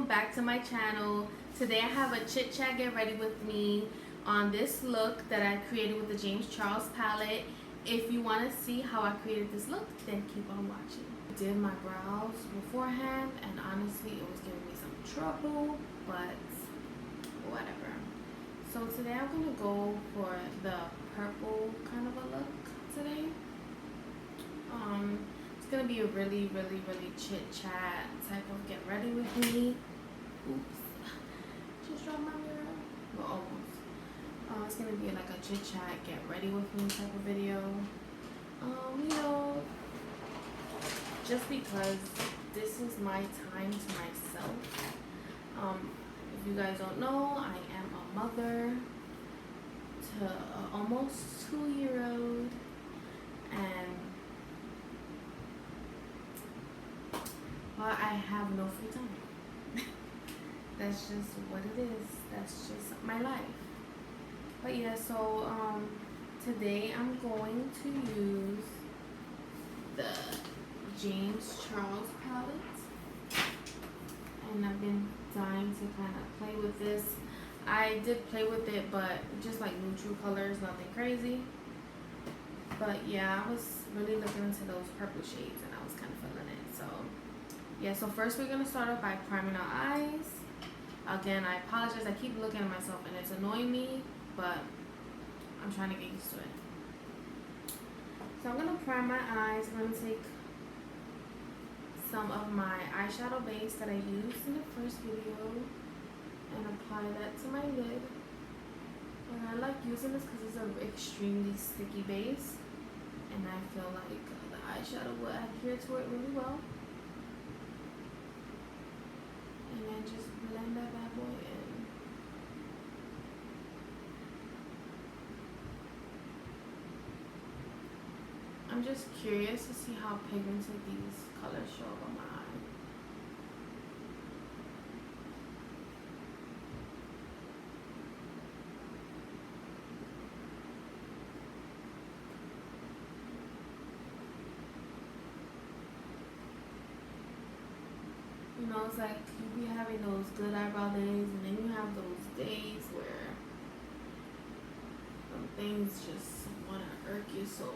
back to my channel. Today I have a chit chat get ready with me on this look that I created with the James Charles palette. If you want to see how I created this look, then keep on watching. I did my brows beforehand and honestly it was giving me some trouble, but whatever. So today I'm going to go for the purple kind of a look today. It's going to be a really chit chat type of get ready with me. Oops. Just dropped my mirror. Well, almost. It's going to be like a chit chat get ready with me type of video. You know, just because this is my time to myself. If you guys don't know, I am a mother to an almost 2-year-old, and I have no free time. That's just what it is. That's just my life. But yeah, so today I'm going to use the James Charles palette, and I've been dying to kind of play with this. I did play with it, but just like neutral colors, nothing crazy. But yeah, I was really looking into those purple shades and I was kind of feeling it. So yeah, so first we're going to start off by priming our eyes. Again, I apologize. I keep looking at myself and it's annoying me, but I'm trying to get used to it. So I'm going to prime my eyes. I'm going to take some of my eyeshadow base that I used in the first video and apply that to my lid. And I like using this because it's an extremely sticky base, and I feel like the eyeshadow will adhere to it really well. And then just blend that bad boy in. I'm just curious to see how pigmented these colors show up on my eye. You know, it's like you be having those good eyebrow days, and then you have those days where some things just want to irk your soul.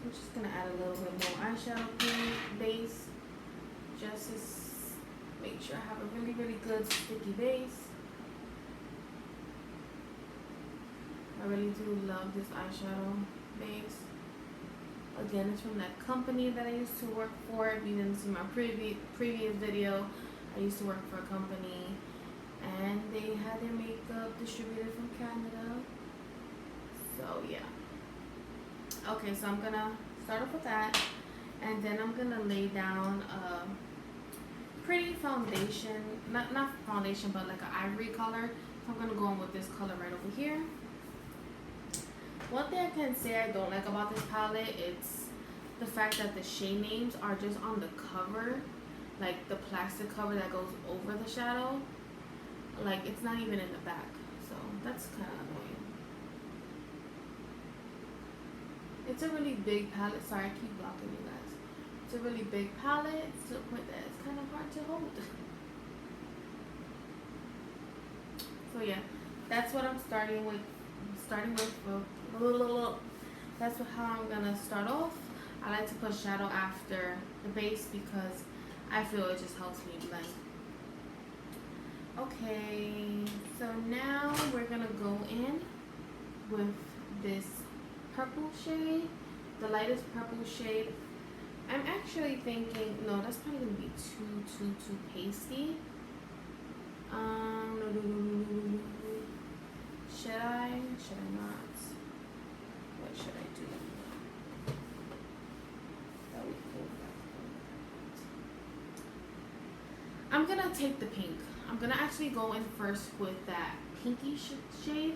I'm just going to add a little bit more eyeshadow base just to make sure I have a really good sticky base. I really do love this eyeshadow base. Again, it's from that company that I used to work for. If you didn't see my previous video, I used to work for a company and they had their makeup distributed from Canada. So yeah. Okay, so I'm gonna start off with that, and then I'm gonna lay down a pretty foundation, not foundation, but like an ivory color. So I'm gonna go in with this color right over here. One thing I can say I don't like about this palette, it's the fact that the shade names are just on the cover, like the plastic cover that goes over the shadow. Like it's not even in the back, so that's kind of annoying. It's a really big palette. Sorry, I keep blocking you guys. It's a really big palette to the point that it's kind of hard to hold. So yeah, that's what I'm starting with. That's how I'm gonna start off. I like to put shadow after the base because I feel it just helps me blend. Okay, so now we're gonna go in with this purple shade, the lightest purple shade. I'm actually thinking, no, that's probably gonna be too pasty. Should I not? What should I do? That would be cool. I'm gonna take the pink. I'm gonna actually go in first with that pinky shade,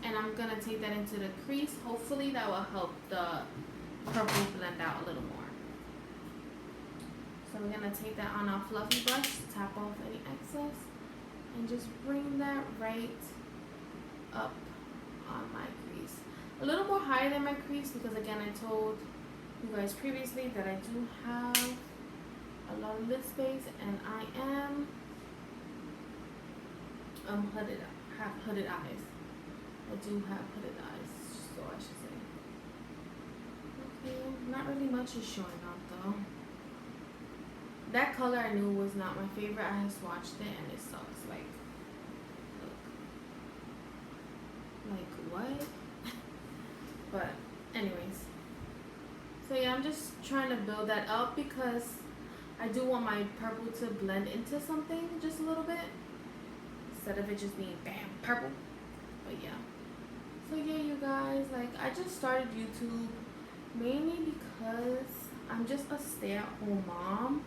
and I'm gonna take that into the crease. Hopefully that will help the purple blend out a little more. So we're gonna take that on our fluffy brush, tap off any excess, and just bring that right up on my crease. A little more higher than my crease because again I told you guys previously that I do have a lot of lid space, and I am hooded, have hooded eyes. I do have hooded eyes, so I should say. Okay, not really much is showing out though. That color I knew was not my favorite. I just swatched it and it sucks. Like, look. Like what? But anyways. So yeah, I'm just trying to build that up because I do want my purple to blend into something just a little bit. Instead of it just being bam, purple. But yeah. So yeah, you guys, like I just started YouTube mainly because I'm just a stay-at-home mom.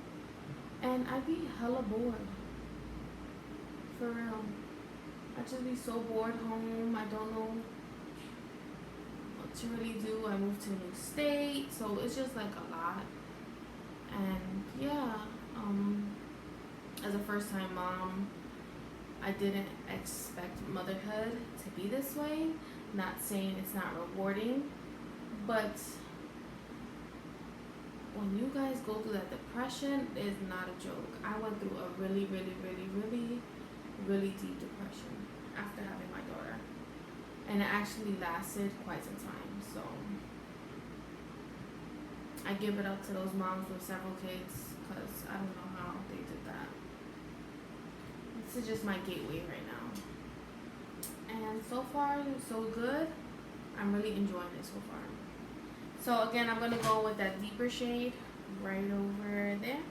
And I'd be hella bored. For real. I'd just be so bored home. I don't know what to really do. I moved to a new state, so it's just like a lot. And yeah, as a first time mom, I didn't expect motherhood to be this way. Not saying it's not rewarding, but when you guys go through that depression, it's not a joke. I went through a really deep depression after having my daughter. And it actually lasted quite some time. So I give it up to those moms with several kids because I don't know how they did that. This is just my gateway right now. And so far, so good. I'm really enjoying it so far. So again, I'm going to go with that deeper shade right over there.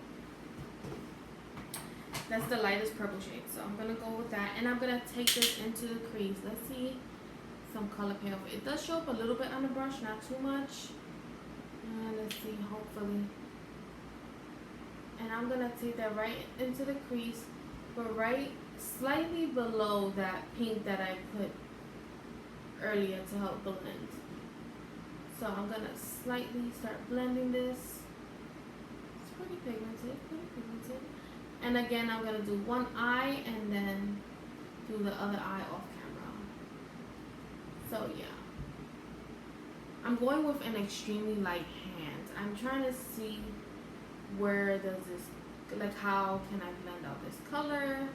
That's the lightest purple shade. So I'm going to go with that. And I'm going to take this into the crease. Let's see some color payoff. It does show up a little bit on the brush, not too much. And let's see, hopefully. And I'm going to take that right into the crease, but right slightly below that pink that I put earlier to help blend. So I'm going to slightly start blending this. It's pretty pigmented, And again, I'm going to do one eye and then do the other eye off camera. So yeah. I'm going with an extremely light hand. I'm trying to see where does this, like how can I blend out this color.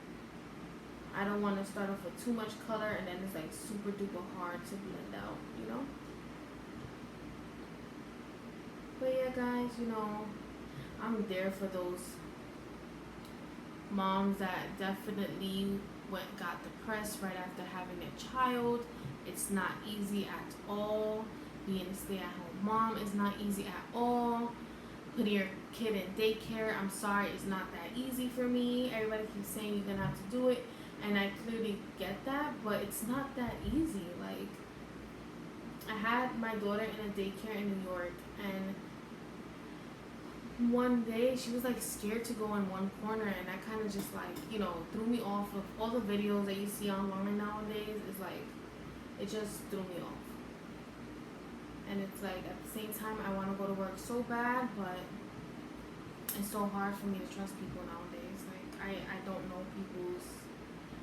I don't want to start off with too much color and then it's like super duper hard to blend out, you know? But yeah, guys, you know, I'm there for those moms that definitely got depressed right after having a child. It's not easy at all. Being a stay-at-home mom is not easy at all. Putting your kid in daycare, I'm sorry, it's not that easy for me. Everybody keeps saying you're gonna have to do it, and I clearly get that, but it's not that easy. Like, I had my daughter in a daycare in New York, and one day she was like scared to go in one corner, and I kind of just like, you know, threw me off of all the videos that you see online nowadays. It's like, it just threw me off. And it's like, at the same time, I want to go to work so bad, but it's so hard for me to trust people nowadays. Like, I don't know people's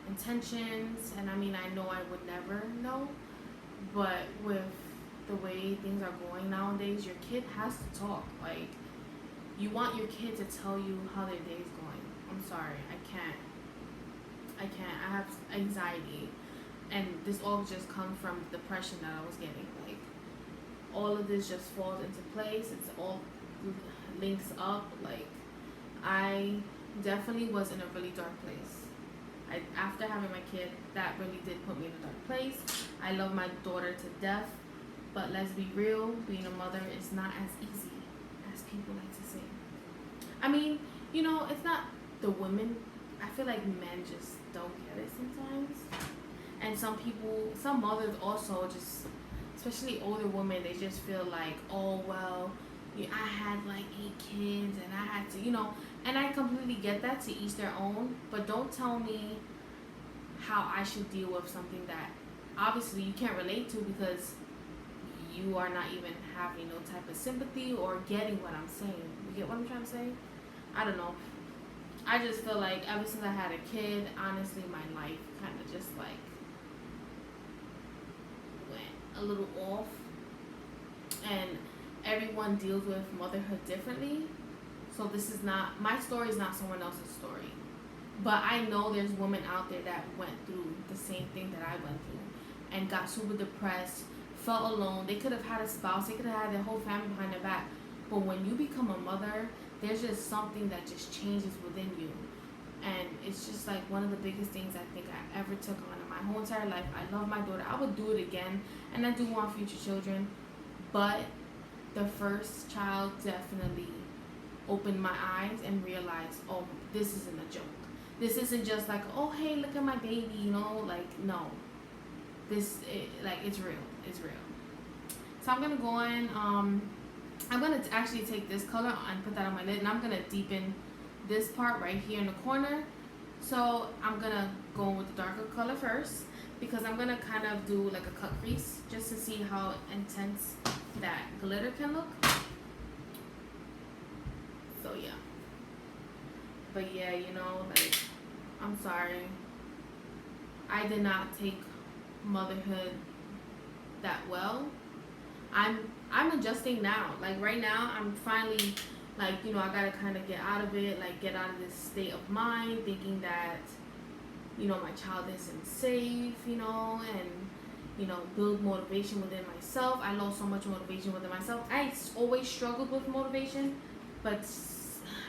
intentions, and I mean, I know I would never know, but with the way things are going nowadays, your kid has to talk. Like, you want your kid to tell you how their day's going. I'm sorry, I can't. I have anxiety, and this all just comes from depression that I was getting. Like, all of this just falls into place. It's all links up. Like, I definitely was in a really dark place. After having my kid, that really did put me in a dark place. I love my daughter to death, but let's be real, being a mother is not as easy as people like to say. I mean, you know, it's not the women. I feel like men just don't get it sometimes. And some mothers also just, especially older women, they just feel like, oh, well, I had like 8 kids and I had to, you know, and I completely get that, to each their own, but don't tell me how I should deal with something that obviously you can't relate to because you are not even having no type of sympathy or getting what I'm saying. You get what I'm trying to say? I don't know. I just feel like ever since I had a kid, honestly, my life kind of just like went a little off. And everyone deals with motherhood differently. So this is not, my story is not someone else's story. But I know there's women out there that went through the same thing that I went through and got super depressed, felt alone. They could have had a spouse, they could have had their whole family behind their back. But when you become a mother, there's just something that just changes within you. And it's just like one of the biggest things I think I ever took on in my whole entire life. I love my daughter. I would do it again. And I do want future children. But the first child definitely opened my eyes and realized, oh, this isn't a joke. This isn't just like, oh, hey, look at my baby, you know, like, no. It's real. It's real. So I'm going to go in, I'm going to actually take this color and put that on my lid, and I'm going to deepen this part right here in the corner. So I'm going to go with the darker color first, because I'm going to kind of do like a cut crease just to see how intense that glitter can look. So yeah. But yeah, you know, like, I'm sorry. I did not take motherhood that well. I'm adjusting now. Like right now, I'm finally, like, you know, I gotta kind of get out of it, like get out of this state of mind, thinking that, you know, my child isn't safe, you know, and, you know, build motivation within myself. I lost so much motivation within myself. I always struggled with motivation, but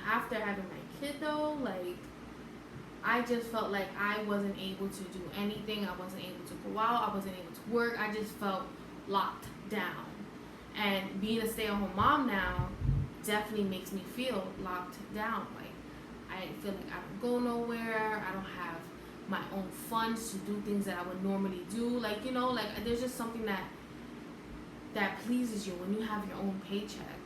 after having my kid though, like, I just felt like I wasn't able to do anything. I wasn't able to go out. I wasn't able to work. I just felt locked down. And being a stay-at-home mom now definitely makes me feel locked down. Like, I feel like I don't go nowhere. I don't have my own funds to do things that I would normally do. Like, you know, like, there's just something that pleases you when you have your own paycheck.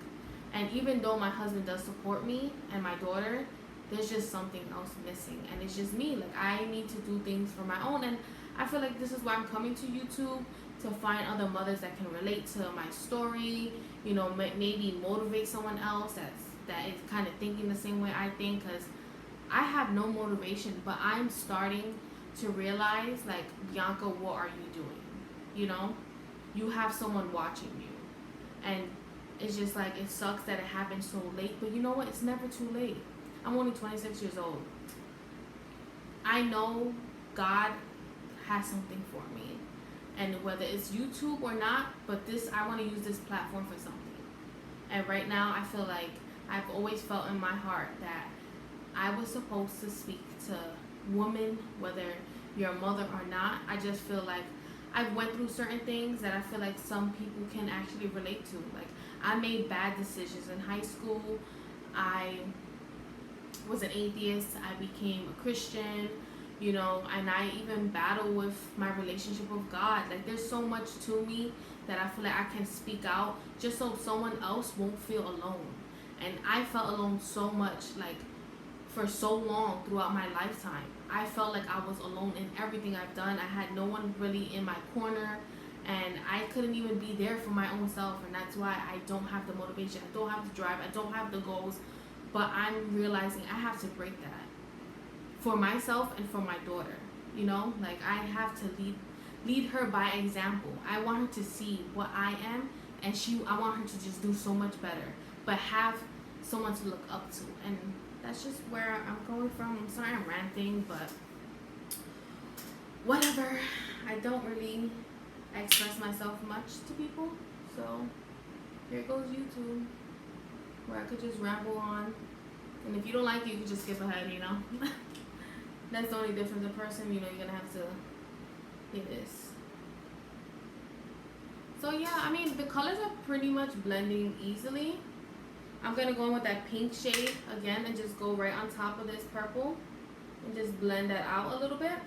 And even though my husband does support me and my daughter, there's just something else missing. And it's just me. Like, I need to do things for my own. And I feel like this is why I'm coming to YouTube, to find other mothers that can relate to my story, you know, maybe motivate someone else that is kind of thinking the same way I think, because I have no motivation, but I'm starting to realize, like, Bianca, what are you doing? You know, you have someone watching you, and it's just like, it sucks that it happened so late, but you know what? It's never too late. I'm only 26 years old. I know God has something for me. And whether it's YouTube or not, but I want to use this platform for something. And right now, I feel like I've always felt in my heart that I was supposed to speak to women, whether you're a mother or not. I just feel like I've went through certain things that I feel like some people can actually relate to. Like, I made bad decisions in high school. I was an atheist. I became a Christian. You know, and I even battle with my relationship with God. Like, there's so much to me that I feel like I can speak out just so someone else won't feel alone. And I felt alone so much, like, for so long throughout my lifetime. I felt like I was alone in everything I've done. I had no one really in my corner, and I couldn't even be there for my own self. And that's why I don't have the motivation. I don't have the drive. I don't have the goals. But I'm realizing I have to break that for myself and for my daughter. You know, like, I have to lead her by example. I want her to see what I am, and I want her to just do so much better, but have someone to look up to. And that's just where I'm going from. I'm sorry I'm ranting, but whatever. I don't really express myself much to people, so here goes YouTube, where I could just ramble on. And if you don't like it, you can just skip ahead, you know. That's the only difference. In person, you know, you're gonna have to hear this. So yeah, I mean, the colors are pretty much blending easily. I'm gonna go in with that pink shade again and just go right on top of this purple and just blend that out a little bit.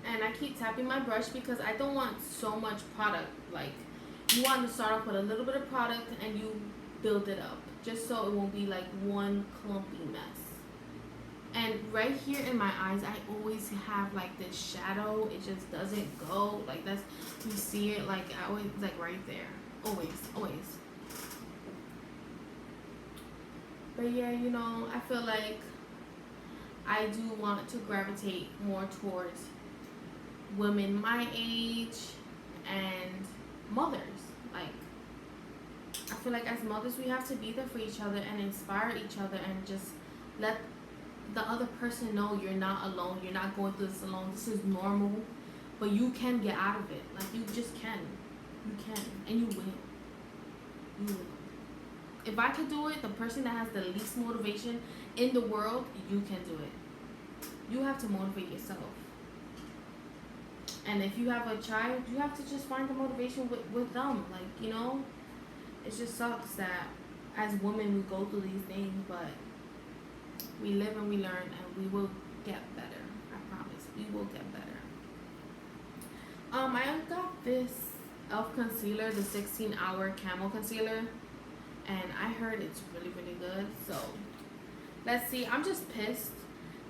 And I keep tapping my brush because I don't want so much product. Like, you want to start off with a little bit of product and you build it up, just so it won't be like one clumpy mess. And right here in my eyes, I always have like this shadow. It just doesn't go. Like, that's, you see it, like, I always, like, right there. Always. But yeah, you know, I feel like I do want to gravitate more towards women my age and mothers. Like, I feel like as mothers we have to be there for each other and inspire each other and just let the other person know you're not alone. You're not going through this alone. This is normal, but you can get out of it. Like you just can. You can, and you will. You will. If I could do it, the person that has the least motivation in the world, you can do it. You have to motivate yourself. And if you have a child, you have to just find the motivation with them. Like, you know, it just sucks that as women we go through these things, but we live and we learn and we will get better. I promise. We will get better. I got this e.l.f. concealer, the 16-hour camo concealer. And I heard it's really, really good. So, let's see. I'm just pissed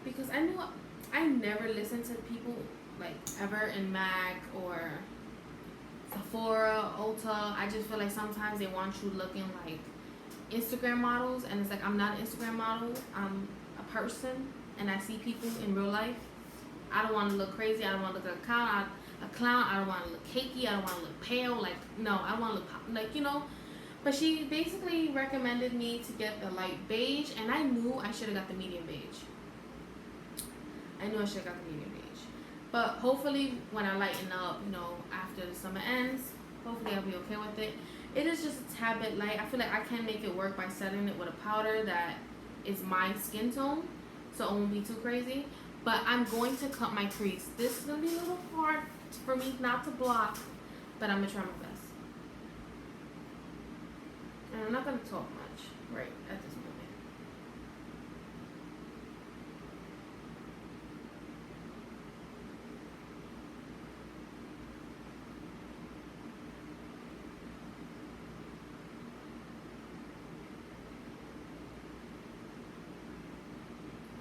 because I never listen to people like ever in MAC or Sephora, Ulta. I just feel like sometimes they want you looking like Instagram models, and it's like I'm not an Instagram model. I'm a person, and I see people in real life. I don't want to look crazy. I don't want to look like a clown. I don't want to look cakey. I don't want to look pale. Like no, I want to look like, you know. But she basically recommended me to get the light beige, and I knew I should have got the medium beige. I knew I should have got the medium beige. But hopefully when I lighten up, you know, after the summer ends, hopefully I'll be okay with it. It is just a tad bit light. I feel like I can make it work by setting it with a powder that is my skin tone, so it won't be too crazy. But I'm going to cut my crease. This is going to be a little hard for me not to block, but I'm going to try my best. And I'm not going to talk much right at this moment.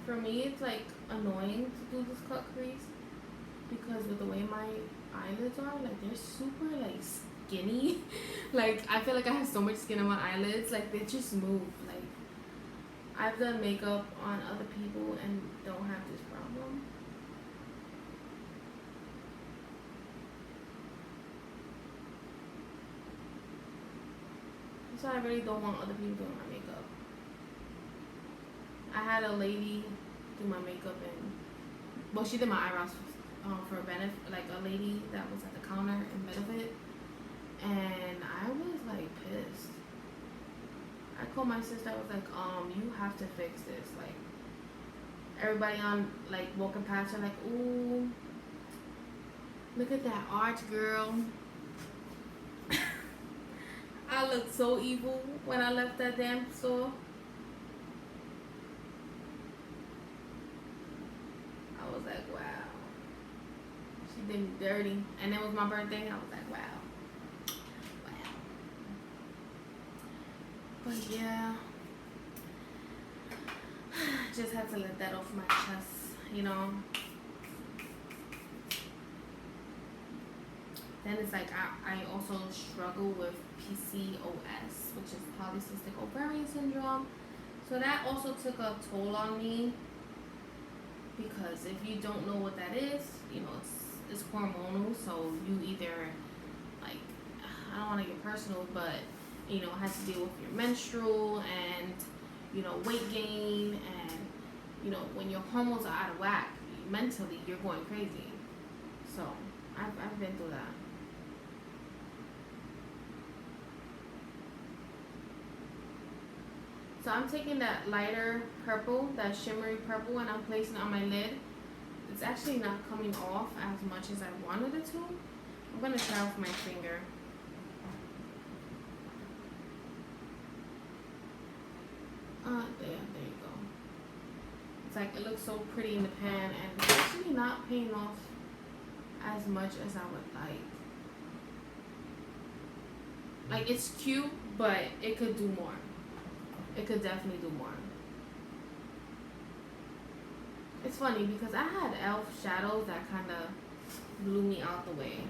For me, it's like annoying to do this cut crease because with the way my eyelids are, like they're super like skinny. Like I feel like I have so much skin on my eyelids, like they just move. Like I've done makeup on other people and don't have this problem. So I really don't want other people doing my makeup. I had a lady do my makeup and well, she did my eyebrows for a benefit, like a lady that was at the counter in benefit, and I was like pissed. I called my sister. I was like, you have to fix this. Like everybody on like walking past her, like, ooh, look at that arch, girl. I looked so evil when I left that damn store. I was like, wow. She did me dirty. And it was my birthday. I was like, wow. Wow. But yeah. Just had to let that off my chest, you know. Then it's like I also struggle with PCOS, which is polycystic ovarian syndrome. So that also took a toll on me. Because if you don't know what that is, you know, it's hormonal. So you either, like, I don't want to get personal, but, you know, it has to deal with your menstrual and, you know, weight gain. And, you know, when your hormones are out of whack, mentally, you're going crazy. So I've been through that. So I'm taking that lighter purple, that shimmery purple, and I'm placing it on my lid. It's actually not coming off as much as I wanted it to. I'm going to try with my finger. There you go. It's like, it looks so pretty in the pan, and it's actually not paying off as much as I would like. Like, it's cute, but it could do more. It could definitely do more. It's funny because I had e.l.f. shadows that kind of blew me out the way.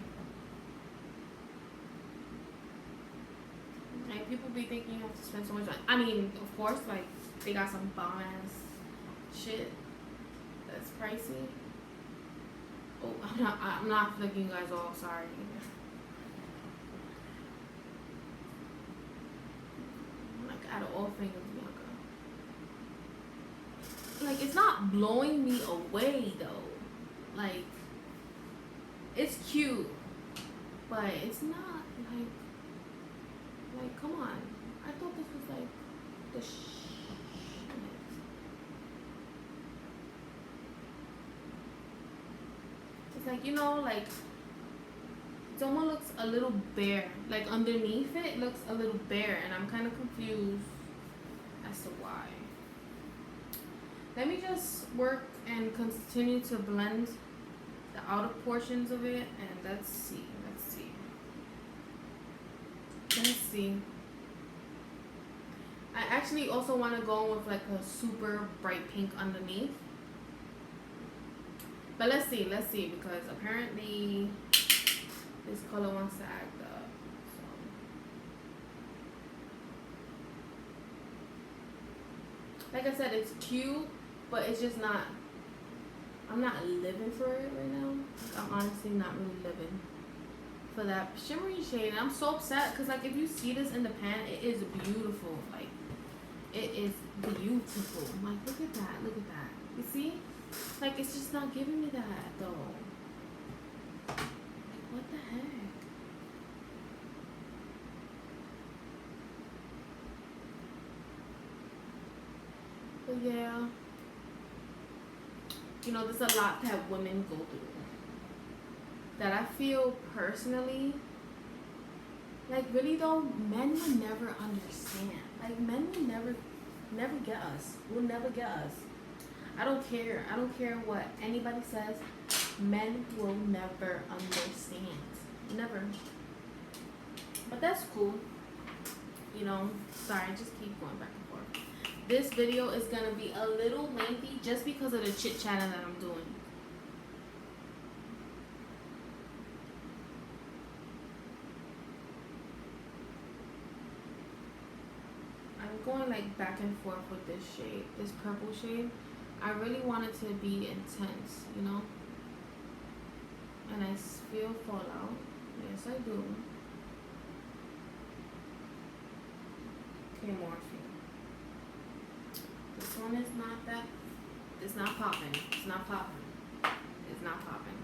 Like, people be thinking you have to spend so much money. I mean, of course, like, they got some bomb ass shit that's pricey. Oh, I'm not flicking you guys off, sorry. out of all fingers, Bianca. Like, it's not blowing me away though. Like, it's cute, but it's not like come on. I thought this was like the It's like, you know, like it almost looks a little bare. Like underneath it looks a little bare, and I'm kind of confused as to why. Let me just work and continue to blend the outer portions of it, and let's see. I actually also want to go with like a super bright pink underneath. But let's see, because apparently this color wants to act up. So, like I said, it's cute, but it's just not. I'm not living for it right now. Like, I'm honestly not really living for that shimmery shade. And I'm so upset because, like, if you see this in the pan, it is beautiful. Like, it is beautiful. Like, look at that. You see? Like, it's just not giving me that, though. Like, what the heck? But, yeah. You know, there's a lot that women go through. That I feel personally, like, really, though, men will never understand. Like, men will never get us. Will never get us. I don't care what anybody says. Men will never understand. Never. But that's cool. You know, sorry, I just keep going back and forth. This video is going to be a little lengthy just because of the chit-chatting that I'm doing. I'm going like back and forth with this shade, this purple shade. I really want it to be intense, you know? And I feel fallout. Yes, I do. Okay, Morphe. This one is not that. It's not popping. It's not popping. It's not popping.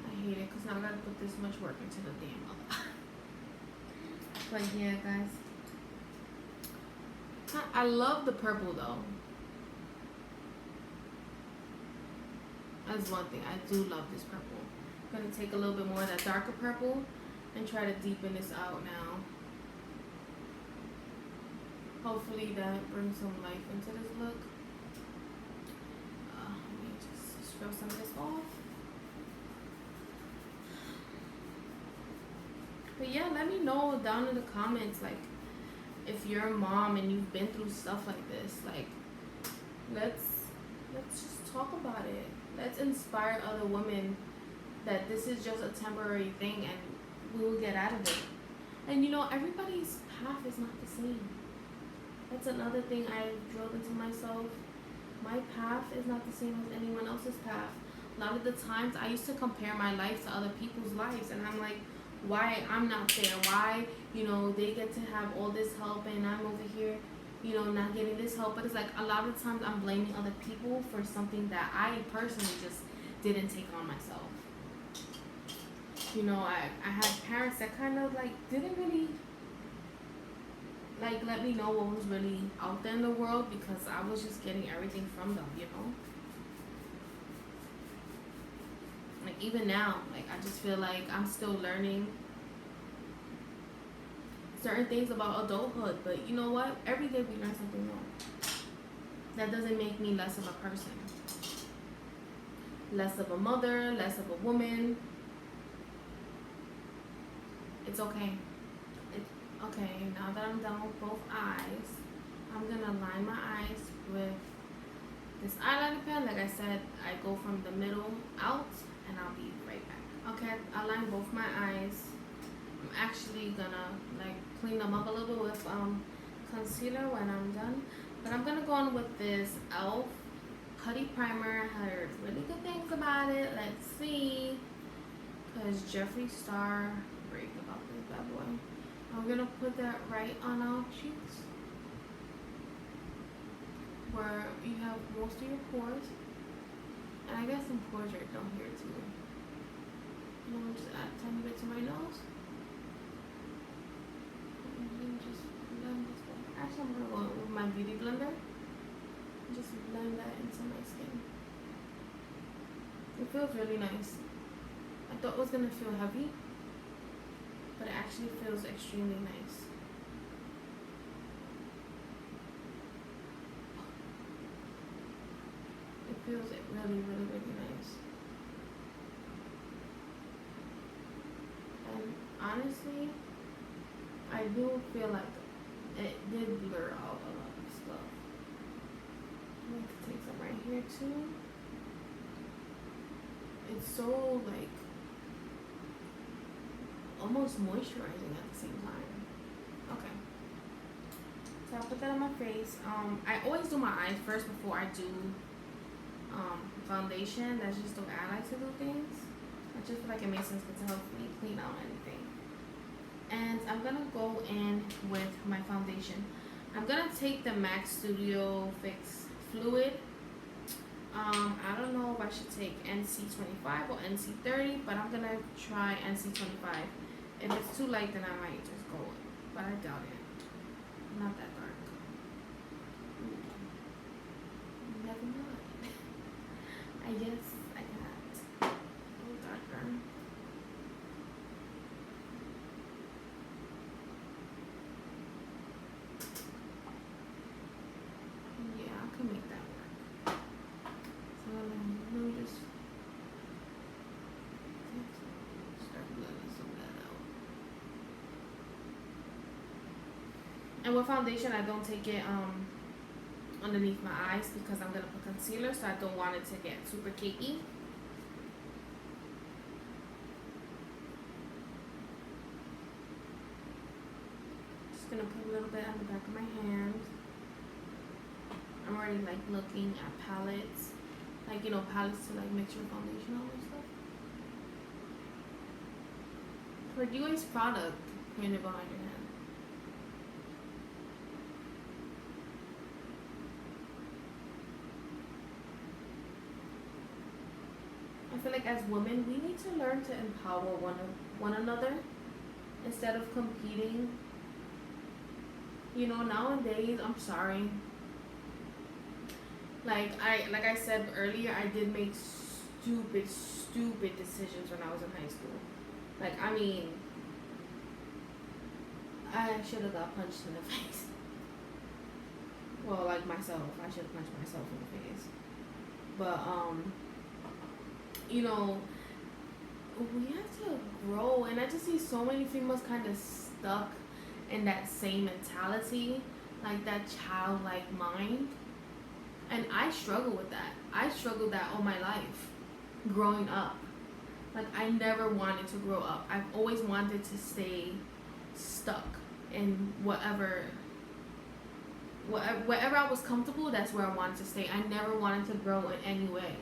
I hate it because now I gotta put this much work into the damn other. But yeah, guys. I love the purple though. That's one thing. I do love this purple. I'm going to take a little bit more of that darker purple and try to deepen this out now. Hopefully that brings some life into this look. Let me just scrub some of this off. But yeah, let me know down in the comments, like, if you're a mom and you've been through stuff like this. Like, let's just talk about it. Let's inspire other women that this is just a temporary thing and we will get out of it. And you know, everybody's path is not the same. That's another thing I drilled into myself. My path is not the same as anyone else's path. A lot of the times I used to compare my life to other people's lives, and I'm like, why I'm not there? Why, you know, they get to have all this help and I'm over here, you know, not getting this help. But it's like a lot of times I'm blaming other people for something that I personally just didn't take on myself. You know, I had parents that kind of like didn't really like let me know what was really out there in the world, because I was just getting everything from them, you know. Like even now, like I just feel like I'm still learning certain things about adulthood. But you know what? Every day we learn something new. That doesn't make me less of a person, less of a mother, less of a woman. It's okay. Okay, now that I'm done with both eyes, I'm gonna line my eyes with this eyeliner pen. Like I said, I go from the middle out, and I'll be right back. Okay, I line both my eyes. I'm actually gonna like clean them up a little bit with concealer when I'm done. But I'm gonna go on with this e.l.f. Putty Primer. I heard really good things about it. Let's see. Because Jeffree Star raved about this bad boy. I'm gonna put that right on our cheeks, where you have most of your pores. And I guess some pores right down here too. And I'm gonna just add a tiny bit to my nose. And then just blend this one. Actually, I'm gonna go with my beauty blender. Just blend that into my skin. It feels really nice. I thought it was gonna feel heavy, but it actually feels extremely nice. It feels really, really, really nice. And honestly, I do feel like it did blur out a lot of stuff. I could take some right here too. It's so like almost moisturizing at the same time. Okay. So I'll put that on my face. I always do my eyes first before I do foundation. That's just the way I like to do things. I just feel like it makes sense to help me clean out anything. And I'm gonna go in with my foundation. I'm gonna take the MAC Studio Fix Fluid. I don't know if I should take NC25 or NC30, but I'm gonna try NC25. If it's too light, then I might just go with it, but I doubt it. Not that dark. Never mind. I guess I got a little darker. Yeah, I can make that work. So let me just start blending some of that out. And with foundation, I don't take it underneath my eyes because I'm gonna put concealer, so I don't want it to get super cakey. Just gonna put a little bit on the back of my hand. I'm already like looking at palettes, like palettes to like mix your foundation all and stuff. For UA's product, hand it behind your hand. I feel like as women, we need to learn to empower one another instead of competing. Nowadays, I'm sorry. Like I said earlier, I did make stupid decisions when I was in high school. Like, I mean, I should have got punched in the face. Well, like myself, I should have punched myself in the face. But we have to grow, and I just see so many females kind of stuck in that same mentality, like that childlike mind. And I struggle with that. I struggled that all my life, growing up. Like, I never wanted to grow up. I've always wanted to stay stuck in wherever I was comfortable, that's where I wanted to stay. I never wanted to grow in any way.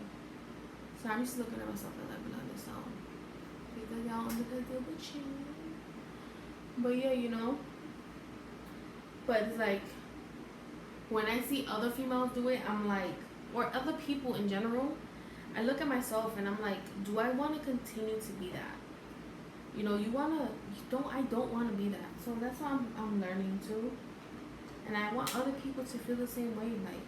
So I'm just looking at myself and like, blend this out. Because y'all understand the chin. But yeah, But it's like, when I see other females do it, I'm like, or other people in general, I look at myself and I'm like, do I want to continue to be that? I don't want to be that. So that's what I'm learning too. And I want other people to feel the same way. Like,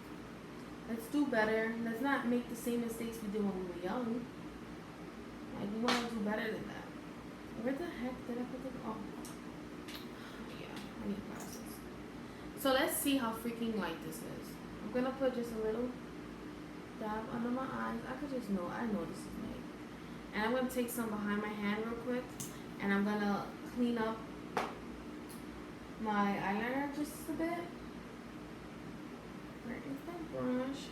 let's do better. Let's not make the same mistakes we did when we were young. Like, we want to do better than that. Where the heck did I put the... Oh. Yeah, I need glasses. So let's see how freaking light this is. I'm going to put just a little dab under my eyes. I know this is light. And I'm going to take some behind my hand real quick. And I'm going to clean up my eyeliner just a bit. Where is that brush?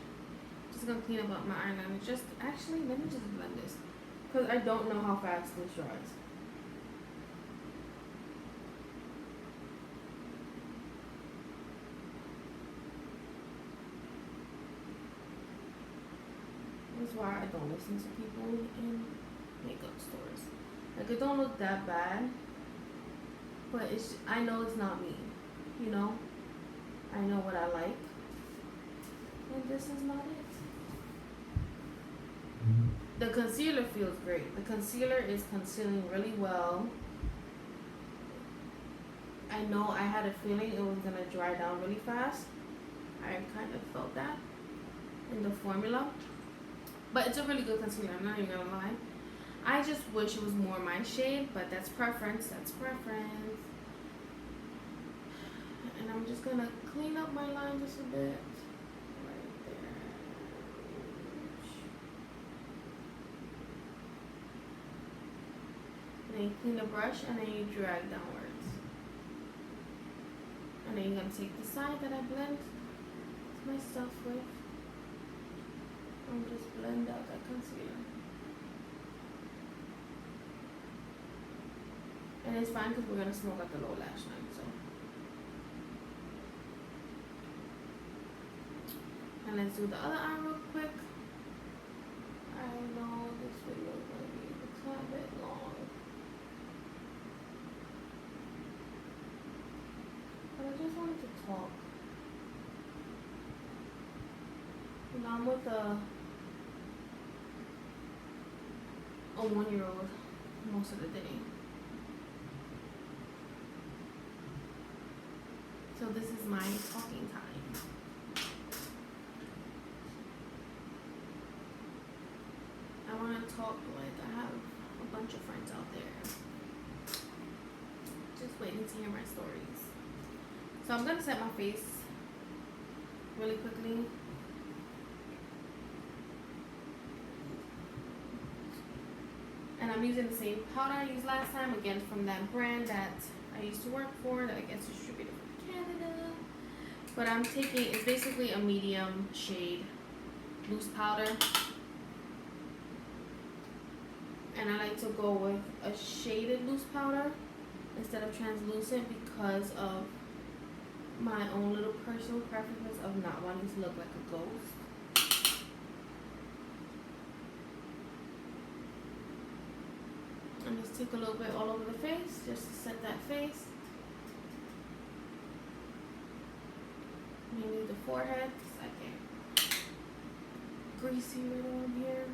Just going to clean up my eyeliner. Actually, let me just blend this. Because I don't know how fast this dries. is why I don't listen to people in makeup stores. Like, it don't look that bad, but I know it's not me. You know, I know what I like, and this is not it. The concealer feels great. The concealer is concealing really well. I know I had a feeling it was gonna dry down really fast. I kind of felt that in the formula. But it's a really good concealer, I'm not even gonna lie. I just wish it was more my shade, but that's preference, And I'm just gonna clean up my line just a bit. Right there. And then you clean the brush and then you drag downwards. And then you're gonna take the side that I blend my stuff with and just blend out that concealer. And it's fine because we're gonna smoke out the lower lash line, so. And let's do the other eye real quick. I know this video is gonna be a tad bit long, but I just wanted to talk. You know, I'm with a 1-year-old most of the day. So this is my talking time. I want to talk like I have a bunch of friends out there just waiting to hear my stories. So I'm going to set my face really quickly. And I'm using the same powder I used last time, again from that brand that I used to work for, that I guess distributed from Canada. But I'm taking, it's basically a medium shade loose powder. And I like to go with a shaded loose powder instead of translucent because of my own little personal preference of not wanting to look like a ghost. And just take a little bit all over the face just to set that face. Mainly the forehead, because I get greasy right on here.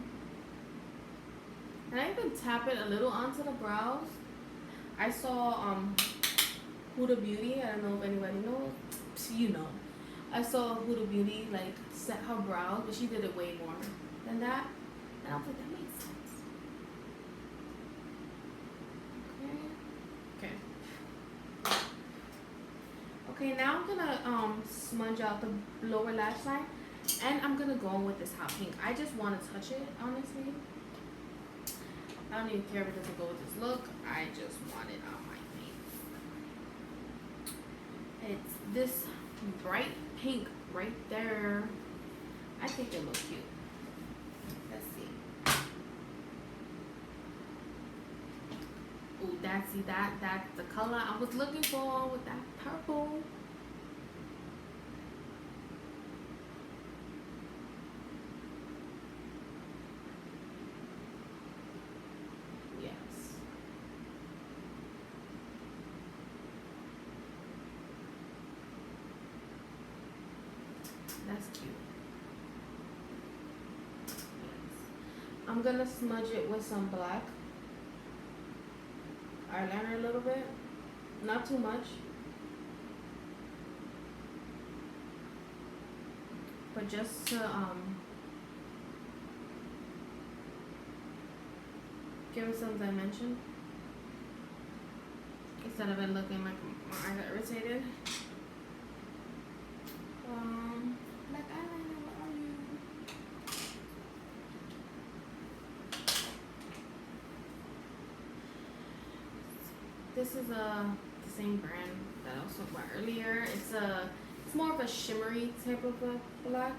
And I even tap it a little onto the brows. I saw Huda Beauty, I don't know if anybody knows, you know. I saw Huda Beauty like set her brows, but she did it way more than that. And I was like, that makes sense. Okay, now I'm gonna smudge out the lower lash line, and I'm gonna go in with this hot pink. I just want to touch it, honestly. I don't even care if it doesn't go with this look. I just want it on my face. It's this bright pink right there. I think it looks cute. Let's see. Oh, that's the color I was looking for with that purple. Yes. That's cute. Yes. I'm gonna smudge it with some black eyeliner a little bit, not too much, but just to give it some dimension instead of it looking like my eyes are irritated. Black eyeliner, where are you? This is the same brand that I was talking about earlier. It's more of a shimmery type of a black.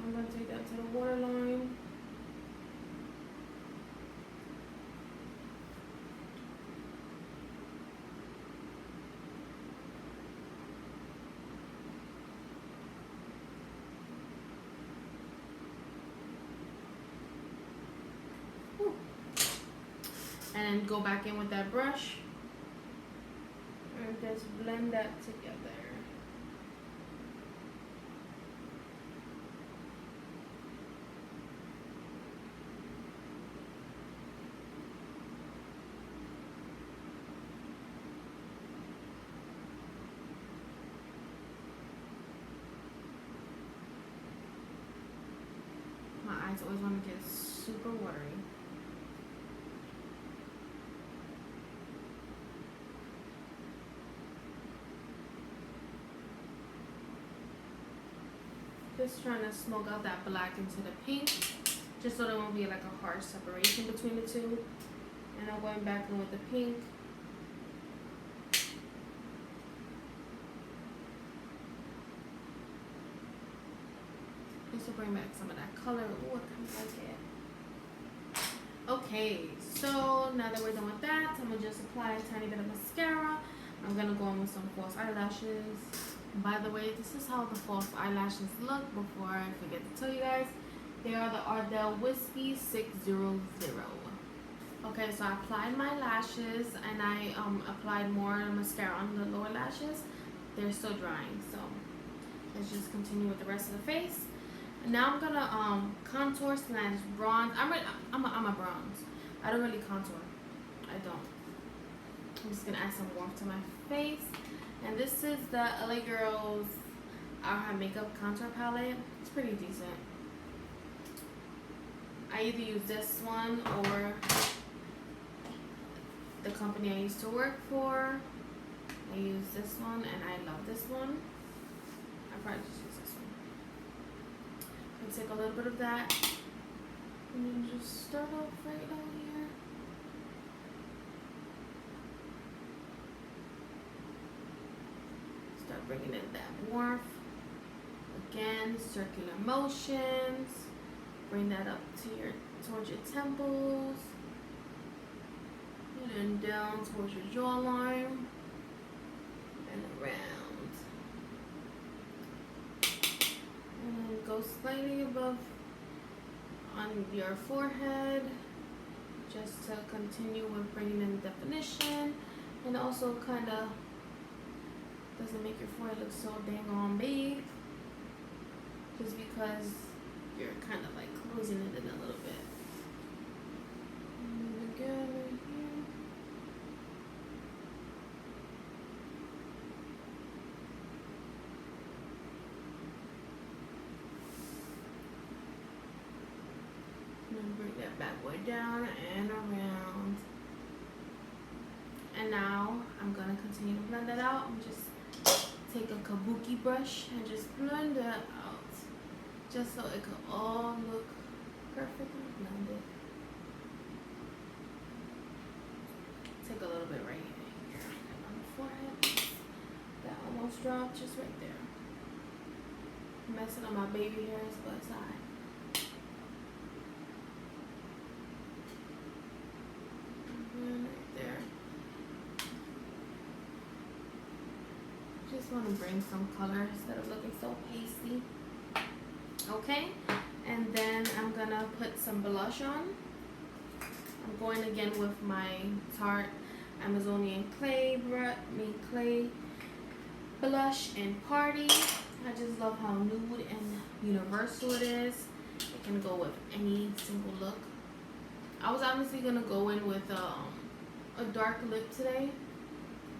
I'm gonna take that to the waterline. and go back in with that brush and just blend that together. My eyes always want to get super watery. Just trying to smoke out that black into the pink, just so there won't be like a harsh separation between the two. And I'm going back in with the pink. Just to bring back some of that color. Ooh, I kind of like it. Okay, so now that we're done with that, I'm gonna just apply a tiny bit of mascara. I'm gonna go in with some false eyelashes. By the way, this is how the false eyelashes look. Before I forget to tell you guys, they are the Ardell Wispy 600. Okay, so I applied my lashes and I applied more mascara on the lower lashes. They're still drying, so let's just continue with the rest of the face. Now I'm gonna contour slash bronze. I'm a bronze. I don't really contour. I don't. I'm just gonna add some warmth to my face. And this is the LA Girls Our Makeup Contour Palette. It's pretty decent. I either use this one or the company I used to work for. I use this one and I love this one. I probably just use this one. I'm gonna take a little bit of that and then just start off right down here. Start bringing in that warmth. Again, circular motions. Bring that up to towards your temples. And then down towards your jawline. And around. And then go slightly above on your forehead. Just to continue with bringing in definition. And also kind of doesn't make your forehead look so dang on big, just because you're kind of like closing it in a little bit. And again right here. And then bring that back way down and around. And now I'm gonna continue to blend that out. I'm just take a kabuki brush and just blend that out, just so it can all look perfectly blended. Take a little bit right here on the forehead. That almost dropped, just right there. Messing up my baby hairs, but it's alright. Just want to bring some color instead of looking so pasty. Okay, and then I'm gonna put some blush on. I'm going again with my Tarte Amazonian clay blush in Party. I just love how nude and universal it is. It can go with any single look. I was honestly gonna go in with a dark lip today,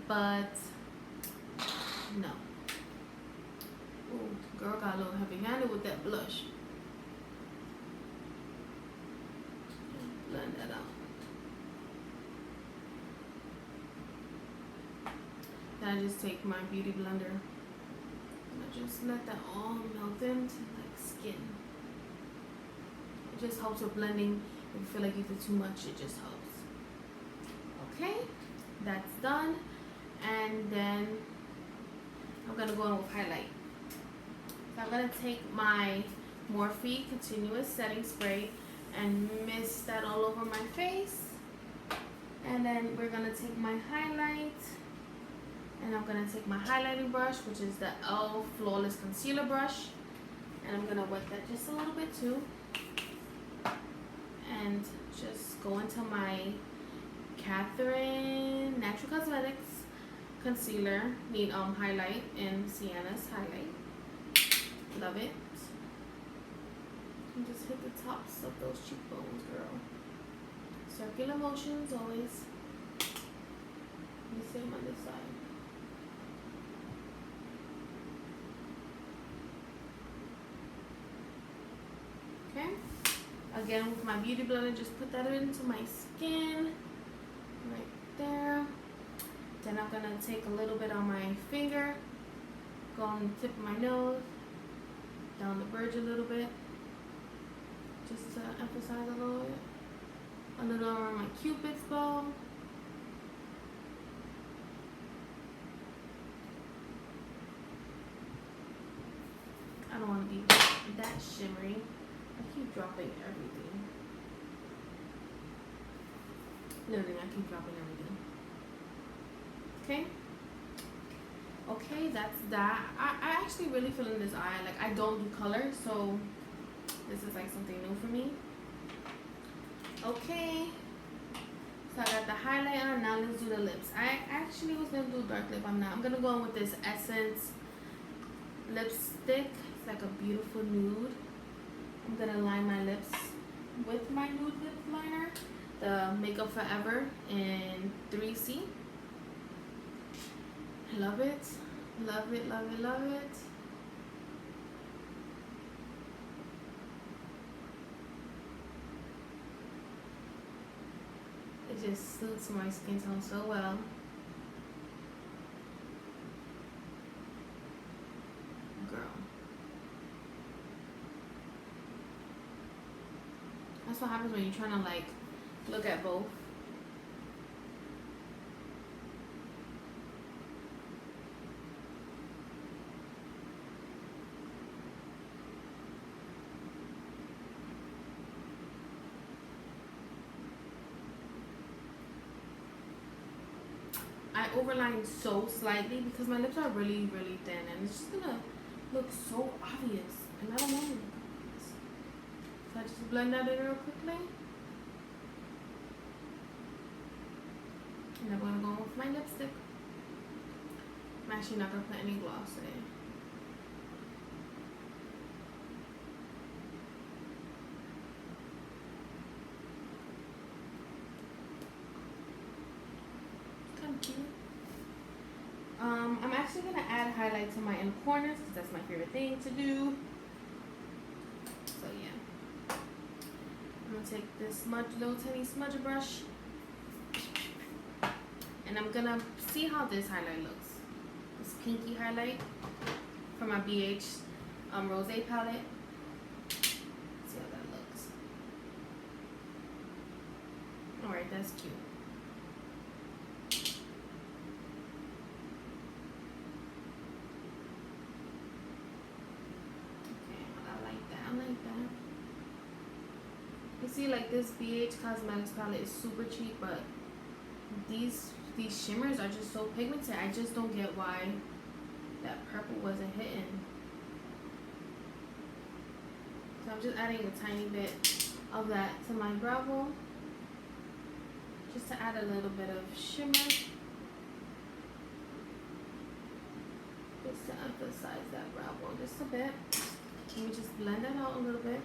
but no. Ooh, girl got a little heavy-handed with that blush. Blend that out. Then I just take my beauty blender and I just let that all melt into like skin. It just helps with blending. If you feel like you did too much, it just helps. Okay, that's done. And then I'm gonna go in with highlight. So I'm gonna take my Morphe Continuous Setting Spray and mist that all over my face. And then we're gonna take my highlight, and I'm gonna take my highlighting brush, which is the e.l.f. Flawless Concealer Brush, and I'm gonna wet that just a little bit too. And just go into my Catherine Natural Cosmetics concealer. Need highlight in Sienna's highlight. Love it. And just hit the tops of those cheekbones, girl. Circular motions always. The same on this side. Okay. Again, with my beauty blender, just put that into my skin. Right there. Then I'm gonna take a little bit on my finger. Go on the tip of my nose. Down the bridge a little bit. Just to emphasize a little bit. A little around my cupid's bow. I don't want to be that shimmery. I keep dropping everything. Literally, I keep dropping everything. Okay? Okay, that's that. I actually really feel in this eye. Like, I don't do color, so this is like something new for me. Okay. So I got the highlight on. Now let's do the lips. I actually was going to do dark lip. I'm not. I'm going to go in with this Essence lipstick. It's like a beautiful nude. I'm going to line my lips with my nude lip liner. The Makeup Forever in 3C. Love it. Love it, love it, love it. It just suits my skin tone so well. Girl. That's what happens when you're trying to like look at both. I overline so slightly because my lips are really, really thin and it's just gonna look so obvious and I don't want it to look obvious. So I just blend that in real quickly. And I'm gonna go with my lipstick. I'm actually not gonna put any gloss today. I'm actually going to add highlight to my inner corners because that's my favorite thing to do. So yeah. I'm going to take this little tiny smudge brush. And I'm going to see how this highlight looks. This pinky highlight from my BH Rose palette. See how that looks. Alright, that's cute. You see, like this BH Cosmetics palette is super cheap, but these shimmers are just so pigmented. I just don't get why that purple wasn't hitting. So I'm just adding a tiny bit of that to my brow bone, just to add a little bit of shimmer, just to emphasize that brow bone just a bit. Let me just blend that out a little bit.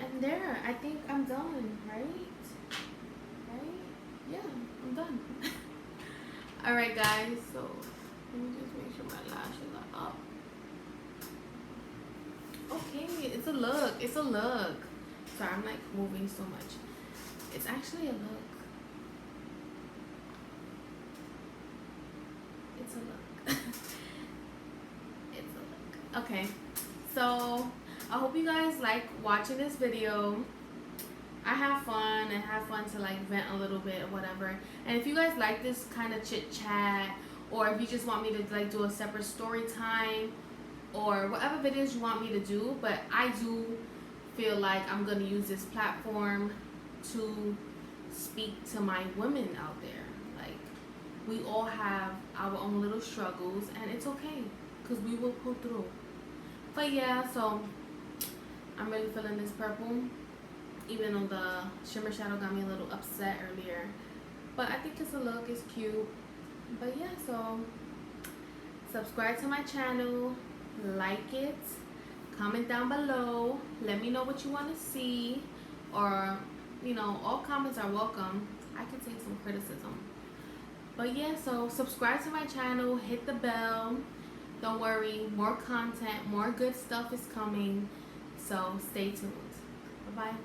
And there, I think I'm done, right? Right? Yeah, I'm done. Alright guys, so let me just make sure my lashes are up. Okay, it's a look. It's a look. Sorry, I'm like moving so much. It's actually a look. It's a look. It's a look. Okay, so I hope you guys like watching this video. I have fun and have fun to like vent a little bit or whatever. And if you guys like this kind of chit chat, or if you just want me to like do a separate story time or whatever videos you want me to do, but I do feel like I'm gonna use this platform to speak to my women out there. Like, we all have our own little struggles and it's okay because we will pull through. But yeah, so I'm really feeling this purple, even though the shimmer shadow got me a little upset earlier. But I think it's a look, it's cute. But yeah, so subscribe to my channel, like it, comment down below, let me know what you want to see, or all comments are welcome. I can take some criticism. But yeah, so subscribe to my channel, hit the bell. Don't worry, more content, more good stuff is coming. So stay tuned. Bye bye.